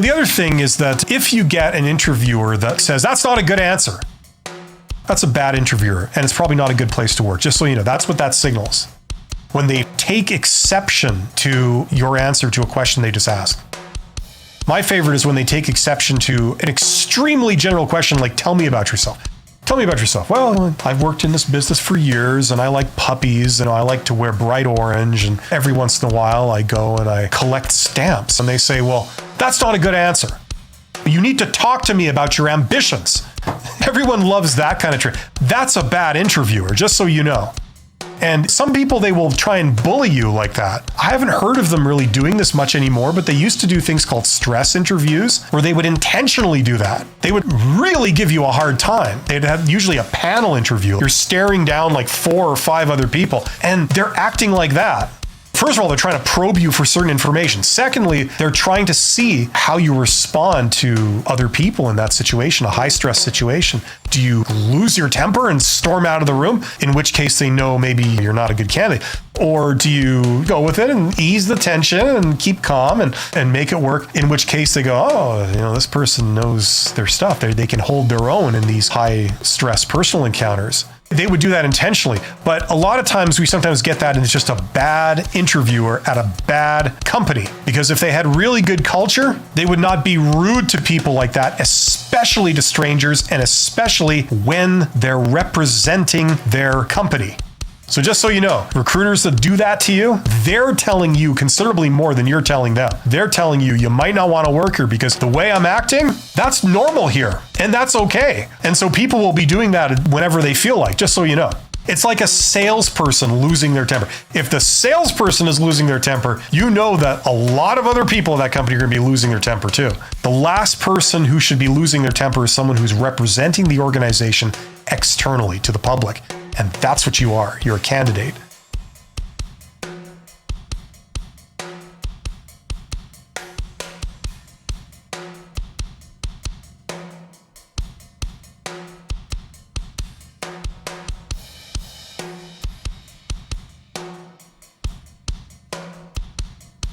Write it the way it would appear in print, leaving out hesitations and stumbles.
The other thing is that if you get an interviewer that says, that's not a good answer, that's a bad interviewer, and it's probably not a good place to work. Just so you know, that's what that signals. When they take exception to your answer to a question they just asked. My favorite is when they take exception to an extremely general question like, tell me about yourself. Tell me about yourself. Well, I've worked in this business for years and I like puppies and I like to wear bright orange, and every once in a while I go and I collect stamps. And they say, well, that's not a good answer. You need to talk to me about your ambitions. Everyone loves that kind of trick. That's a bad interviewer, just so you know. And some people, they will try and bully you like that. I haven't heard of them really doing this much anymore, but they used to do things called stress interviews where they would intentionally do that. They would really give you a hard time. They'd have usually a panel interview. You're staring down like 4 or 5 other people and they're acting like that. First of all, they're trying to probe you for certain information. Secondly, they're trying to see how you respond to other people in that situation, a high stress situation. Do you lose your temper and storm out of the room? In which case they know maybe you're not a good candidate. Or do you go with it and ease the tension and keep calm and make it work? In which case they go, oh, this person knows their stuff. They can hold their own in these high stress personal encounters. They would do that intentionally. But a lot of times we sometimes get that and it's just a bad interviewer at a bad company. Because if they had really good culture, they would not be rude to people like that, especially to strangers and especially when they're representing their company. So just so you know, recruiters that do that to you, they're telling you considerably more than you're telling them. They're telling you, you might not want to work here because the way I'm acting, that's normal here. And that's okay. And so people will be doing that whenever they feel like, just so you know. It's like a salesperson losing their temper. If the salesperson is losing their temper, you know that a lot of other people in that company are going to be losing their temper too. The last person who should be losing their temper is someone who's representing the organization externally to the public. And that's what you are. You're a candidate.